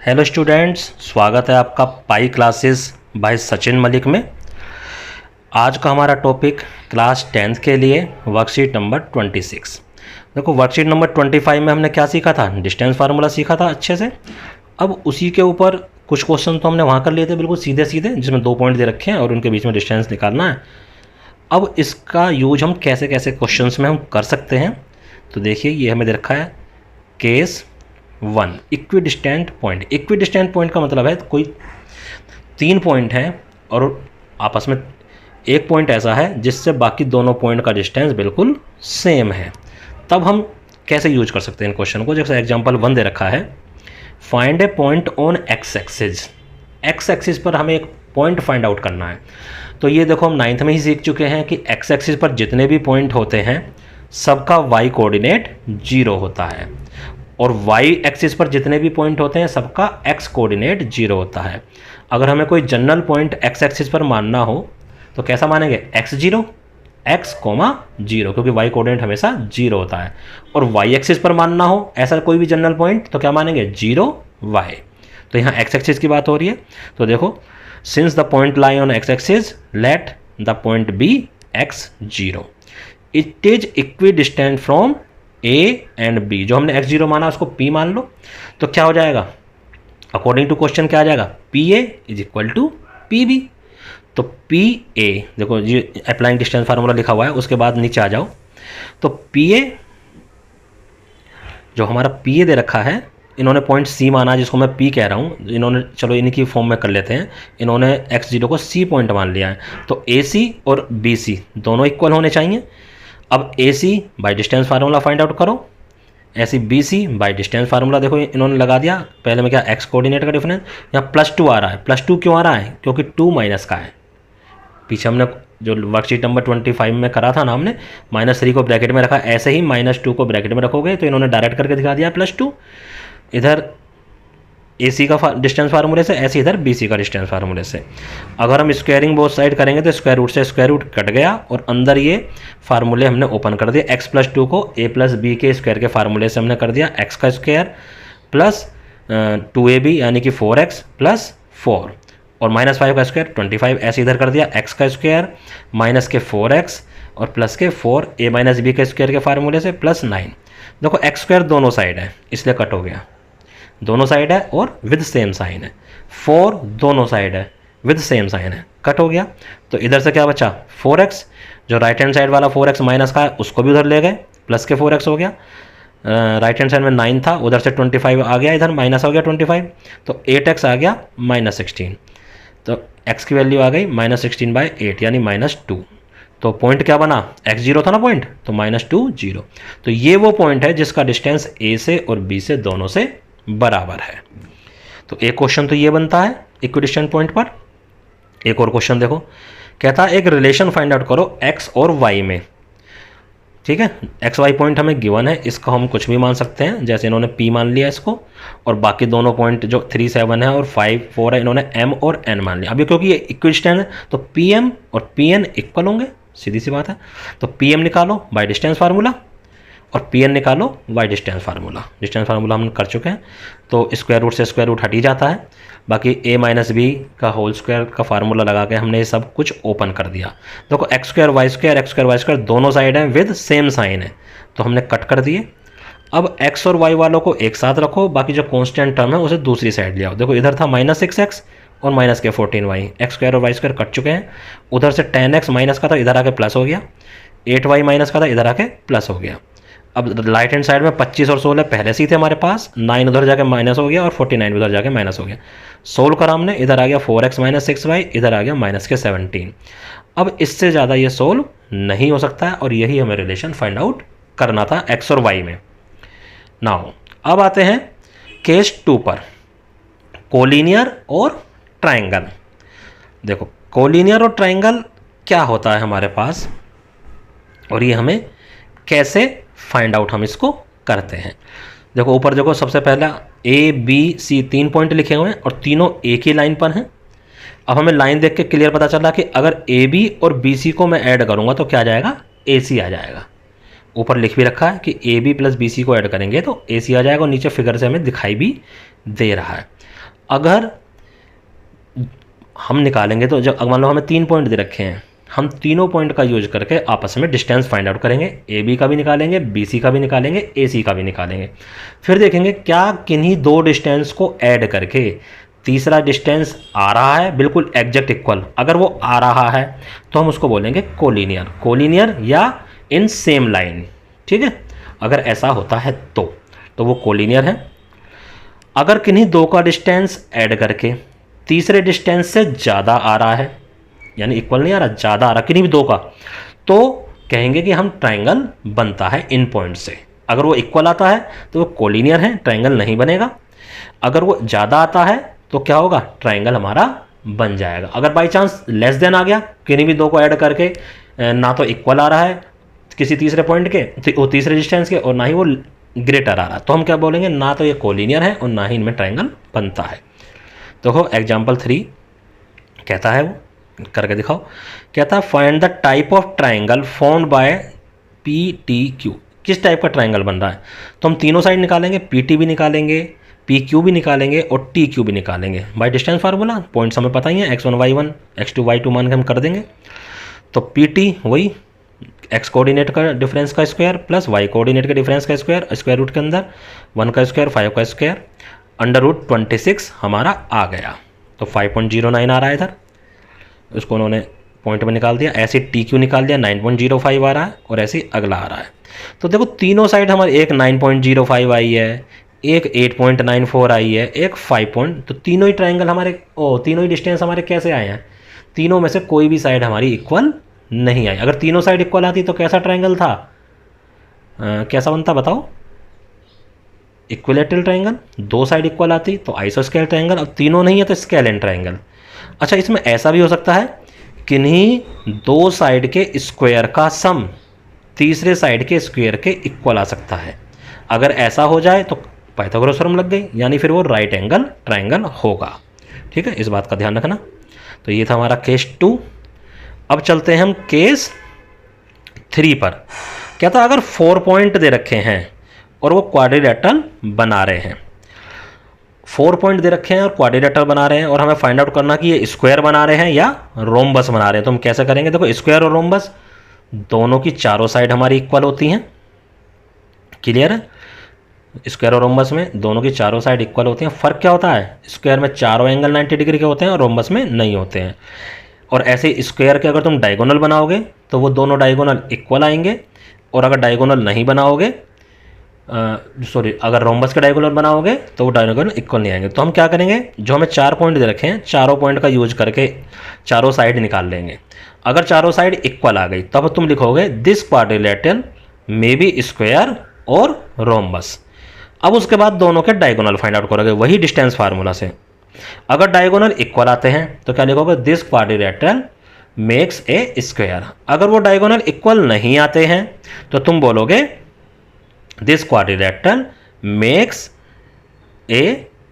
Hello students, स्वागत है आपका pi classes bye Sachin Malik में। आज का हमारा टॉपिक क्लास 10th के लिए वर्कशीट नंबर 26। देखो, वर्कशीट नंबर 25 में हमने क्या सीखा था? डिस्टेंस फार्मूला सीखा था अच्छे से। अब उसी के ऊपर कुछ क्वेश्चन तो हमने वहाँ कर लिए थे बिल्कुल सीधे सीधे, जिसमें 2 पॉइंट दे रखे हैं और उनके बीच में डिस्टेंस निकालना है। अब इसका यूज हम कैसे कैसे क्वेश्चंस में हम कर सकते हैं, तो देखिए ये हमें दे रखा है case 1 equidistant point. Equidistant point का मतलब है कोई 3 पॉइंट हैं और आपस में एक पॉइंट ऐसा है जिससे बाकी दोनों पॉइंट का डिस्टेंस बिल्कुल सेम है। तब हम कैसे यूज कर सकते हैं इन क्वेश्चन को? जैसे एग्जांपल 1 दे रखा है, find A point on x axis. X axis पर हमें एक पॉइंट फाइंड आउट करना है। तो ये देखो, हम 9th में ही सीख चुके हैं कि एक्स एक्सिस पर जितने भी पॉइंट होते हैं सबका वाई कोऑर्डिनेट 0 होता है, और वाई एक्सिस पर जितने भी पॉइंट होते हैं सबका एक्स कोऑर्डिनेट 0 होता है। अगर हमें कोई जनरल पॉइंट एक्स एक्सिस पर मानना हो तो कैसा मानेंगे? x0 x, 0, क्योंकि वाई कोऑर्डिनेट हमेशा 0 होता है। और वाई एक्सिस पर मानना हो ऐसा कोई भी जनरल पॉइंट तो क्या मानेंगे? 0 y। तो यहाँ एक्स एक्सिस की बात हो रही है। तो देखो, since the point lie on x axis let the point B x0, it is equidistant from A and B। जो हमने x0 माना उसको P मान लो, तो क्या हो जाएगा? अकॉर्डिंग टू क्वेश्चन क्या आ जाएगा? PA is equal to PB। तो PA, देखो ये अप्लाइंग डिस्टेंस फार्मूला लिखा हुआ है, उसके बाद नीचे आ जाओ। तो PA, जो हमारा PA दे रखा है, इन्होंने पॉइंट C माना जिसको मैं P कह रहा हूँ। इन्होंने, चलो इन्हीं की फॉर्म में कर लेते हैं, इन्होंने x0 को C पॉइंट मान लिया है। तो AC और BC दोनों इक्वल होने चाहिए। अब AC by distance formula find out करो, ऐसी BC बाय डिस्टेंस फार्मूला देखो इन्होंने लगा दिया। पहले में क्या, x कोऑर्डिनेट का डिफरेंस, यहाँ +2 आ रहा है। +2 क्यों आ रहा है? क्योंकि 2 माइनस का है। पीछे हमने जो वर्कशीट नंबर 25 में करा था ना, हमने -3 को ब्रैकेट में रखा, ऐसे ही -2 को ब्रैकेट में रखोगे तो इन्होंने डायरेक्ट करके दिखा दिया +2। इधर AC का डिस्टेंस फार्मूले से, ऐसे इधर BC का डिस्टेंस फार्मूले से। अगर हम स्क्वायरिंग बोथ साइड करेंगे तो स्क्वायर रूट से स्क्वायर रूट कट गया और अंदर ये फार्मूले हमने ओपन कर दिए। x+2 को a+b के स्क्वायर के फार्मूले से हमने कर दिया x का स्क्वायर प्लस 2ab यानी कि 4x प्लस 4, और -5 का स्क्वायर 25, ऐसे इधर कर दिया x का स्क्वायर माइनस के 4x और प्लस के 4a-b के स्क्वायर के फार्मूले से प्लस 9। देखो एक्स स्क्वायर दोनों साइड है इसलिए कट हो गया, दोनों साइड है और विद सेम साइन है। 4 दोनों साइड है विद सेम साइन है, कट हो गया। तो इधर से क्या बचा? 4x, जो राइट हैंड साइड वाला 4x माइनस का है उसको भी उधर ले गए, प्लस के 4x हो गया। राइट हैंड साइड में 9 था, उधर से 25 आ गया, इधर माइनस हो गया 25, तो 8x आ गया -16। तो x की वैल्यू आ गई -16/8 यानी -2। तो पॉइंट क्या बना? x0 था ना पॉइंट, तो -2 0। तो ये वो पॉइंट है जिसका डिस्टेंस A से और B से दोनों से बराबर है। तो एक क्वेश्चन तो ये बनता है इक्विडिस्टेंट पॉइंट पर। एक और क्वेश्चन देखो, कहता है एक रिलेशन फाइंड आउट करो x और y में। ठीक है, एक्स वाई पॉइंट हमें गिवन है, इसको हम कुछ भी मान सकते हैं, जैसे इन्होंने P मान लिया इसको, और बाकी दोनों पॉइंट जो 3, 7 है और 5, 4 है, इन्होंने M और N मान लिया। अभी क्योंकि ये इक्विडिस्टेंट है तो PM और PN इक्वल होंगे, सीधी सी बात है। तो PM निकालो बाय डिस्टेंस फार्मूला और PN निकालो by distance formula. Distance formula हम कर चुके हैं, तो स्क्वायर रूट से स्क्वायर रूट हट ही जाता है। बाकी a-b का होल स्क्वायर का फार्मूला लगा के हमने ये सब कुछ ओपन कर दिया। देखो x2 y2 दोनों साइड हैं विद सेम साइन है, तो हमने कट कर दिए। अब x और y वालों को एक साथ रखो, बाकी जो कांस्टेंट टर्म है उसे दूसरी साइड ले आओ। देखो इधर था -6x और माइनस के 14y, x2 और y2 कट चुके हैं। उधर से 10x माइनस का था, इधर आके प्लस हो गया। 8y माइनस का था, इधर आके प्लस हो गया। अब राइट हैंड साइड में 25 और 16 पहले से ही थे हमारे पास, 9 उधर जाके माइनस हो गया और 49 उधर जाके माइनस हो गया। सोल्व करा हमने, इधर आ गया 4x - 6y, इधर आ गया -17। अब इससे ज़्यादा ये सोल्व नहीं हो सकता है, और यही हमें रिलेशन फाइंड आउट करना था x और y में। नाउ अब आते हैं केस 2 पर, कोलिनियर और ट्राइंगल। देखो कोलिनियर और ट्राइंगल क्या होता है हमारे पास, और ये हमें कैसे फाइंड आउट हम इसको करते हैं। देखो ऊपर देखो, सबसे पहला A-B-C 3 पॉइंट लिखे हुए हैं और तीनों एक ही लाइन पर हैं। अब हमें लाइन देख के क्लियर पता चला कि अगर AB और BC को मैं ऐड करूंगा तो क्या आ जाएगा? AC आ जाएगा। ऊपर लिख भी रखा है कि AB + BC को ऐड करेंगे तो AC आ जाएगा, और नीचे फिगर से हमें दिखाई भी दे रहा है। अगर हम निकालेंगे तो जब मान लो हमें 3 पॉइंट दे रखे हैं, हम तीनों पॉइंट का यूज करके आपस में डिस्टेंस फाइंड आउट करेंगे। ए बी का भी निकालेंगे, बी सी का भी निकालेंगे, ए सी का भी निकालेंगे। फिर देखेंगे क्या किन्हीं दो डिस्टेंस को ऐड करके तीसरा डिस्टेंस आ रहा है बिल्कुल एग्जैक्ट इक्वल। अगर वो आ रहा है तो हम उसको बोलेंगे कोलिनियर, कोलिनियर या इन सेम लाइन। ठीक है, अगर ऐसा होता है तो वो कोलिनियर है। अगर किन्हीं दो का डिस्टेंस ऐड करके तीसरे डिस्टेंस से ज़्यादा आ रहा है, यानी इक्वल नहीं आ रहा, ज़्यादा आ रहा किन्हीं भी दो का, तो कहेंगे कि हम ट्रायंगल बनता है इन पॉइंट से। अगर वो इक्वल आता है तो वो कोलिनियर है, ट्रायंगल नहीं बनेगा। अगर वो ज़्यादा आता है तो क्या होगा, ट्रायंगल हमारा बन जाएगा। अगर बाई चांस लेस देन आ गया, किन्हीं भी दो को ऐड करके ना तो इक्वल आ रहा है किसी तीसरे पॉइंट के, वो तीसरे डिस्टेंस के, और ना ही वो ग्रेटर आ रहा है, तो हम क्या बोलेंगे, ना तो ये कोलिनियर है और ना ही इनमें ट्रायंगल बनता है। देखो एग्जाम्पल 3 कहता है, वो करके दिखाओ। कहता है find the type of triangle formed by P T Q. किस टाइप का ट्रायंगल बन रहा है, तो हम तीनों साइड निकालेंगे, पी टी भी निकालेंगे, पी क्यू भी निकालेंगे और टी क्यू भी निकालेंगे बाय डिस्टेंस फार्मूला। पॉइंट्स हमें पता ही है, x1 y1 x2 y2 मान के हम कर देंगे। तो पी टी वही x कोऑर्डिनेट का डिफरेंस का स्क्वायर प्लस y कोऑर्डिनेट के डिफरेंस का स्क्वायर, स्क्वायर रूट के अंदर 1 का स्क्वायर 5 का स्क्वायर अंडर रूट 26 हमारा आ गया। तो 5.09 आ रहा है इधर, उसको उन्होंने पॉइंट में निकाल दिया। ऐसे टी क्यू निकाल दिया, 9.05 आ रहा है, और ऐसे ही अगला आ रहा है। तो देखो तीनों साइड हमारी, एक 9.05 आई है, एक 8.94 आई है, एक 5 तो तीनों ही ट्रायंगल हमारे तीनों ही डिस्टेंस हमारे कैसे आए हैं, तीनों में से कोई भी साइड हमारी इक्वल नहीं आई। अगर तीनों साइड इक्वल आती तो कैसा ट्रायंगल था, कैसा बनता बताओ, इक्विलेटरल ट्रायंगल। दो साइड इक्वल आती तो आइसोस्केल ट्रायंगल, अब तीनों नहीं है तो स्केलेन ट्रायंगल। अच्छा, इसमें ऐसा भी हो सकता है किन्हीं दो साइड के स्क्वायर का सम तीसरे साइड के स्क्वायर के इक्वल आ सकता है। अगर ऐसा हो जाए तो पाइथागोरस थ्योरम लग गई, यानी फिर वो राइट एंगल ट्रायंगल होगा। ठीक है, इस बात का ध्यान रखना। तो ये था हमारा केस 2। अब चलते हैं हम केस 3 पर। क्या था, अगर 4 पॉइंट दे रखे हैं और वो क्वाड्रिलेटरल बना रहे हैं, 4 पॉइंट दे रखे हैं और क्वाड्रिलेटरल बना रहे हैं, और हमें फाइंड आउट करना कि ये स्क्वायर बना रहे हैं या रोम्बस बना रहे हैं। तो हम कैसे करेंगे, देखो स्क्वायर और रोम्बस दोनों की चारों साइड हमारी इक्वल होती हैं। क्लियर है, स्क्वायर और रोम्बस में दोनों की चारों साइड इक्वल होती हैं। फ़र्क क्या होता है, स्क्वायर में चारों एंगल 90 डिग्री के होते हैं और रोम्बस में नहीं होते हैं। और ऐसे स्क्वायर के अगर तुम डायगोनल बनाओगे तो वो दोनों डायगोनल इक्वल आएंगे, और अगर डायगोनल नहीं बनाओगे, अगर रोम्बस के डायगोनल बनाओगे तो वो डायगोनल इक्वल नहीं आएंगे। तो हम क्या करेंगे, जो हमें 4 पॉइंट दे रखे हैं, चारों पॉइंट का यूज करके चारों साइड निकाल लेंगे। अगर चारों साइड इक्वल आ गई तब तुम लिखोगे this quadrilateral may be square और रोम्बस। अब उसके बाद दोनों के डायगोनल फाइंड आउट करोगे वही डिस्टेंस फार्मूला से। अगर डायगोनल इक्वल आते हैं तो क्या लिखोगे, this quadrilateral makes a square. अगर वो डायगोनल इक्वल नहीं आते हैं तो तुम बोलोगे this quadrilateral makes a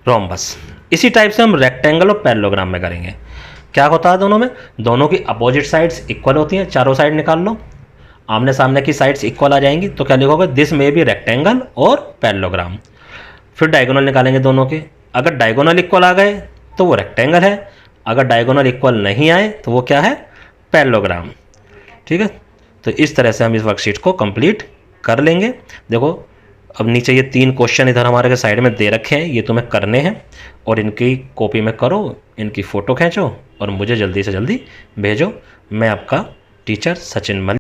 rhombus. इसी टाइप से हम रेक्टेंगल और पैरेललोग्राम में करेंगे। क्या होता है दोनों में, दोनों की अपोजिट साइड्स इक्वल होती हैं, चारों साइड निकाल लो, आमने सामने की साइड्स इक्वल आ जाएंगी। तो क्या लिखोगे, दिस में भी रेक्टेंगल और पैरेललोग्राम। फिर डायगोनल निकालेंगे दोनों के, अगर डायगोनल इक्वल आ गए तो वो रेक्टेंगल है, अगर डायगोनल इक्वल नहीं आए तो वो क्या है, पैरेललोग्राम। ठीक है, तो इस तरह से हम इस वर्कशीट को कंप्लीट कर लेंगे। देखो अब नीचे ये 3 क्वेश्चन इधर हमारे के साइड में दे रखे हैं, ये तुम्हें करने हैं, और इनकी कॉपी में करो, इनकी फ़ोटो खींचो और मुझे जल्दी से जल्दी भेजो। मैं आपका टीचर सचिन मलिक।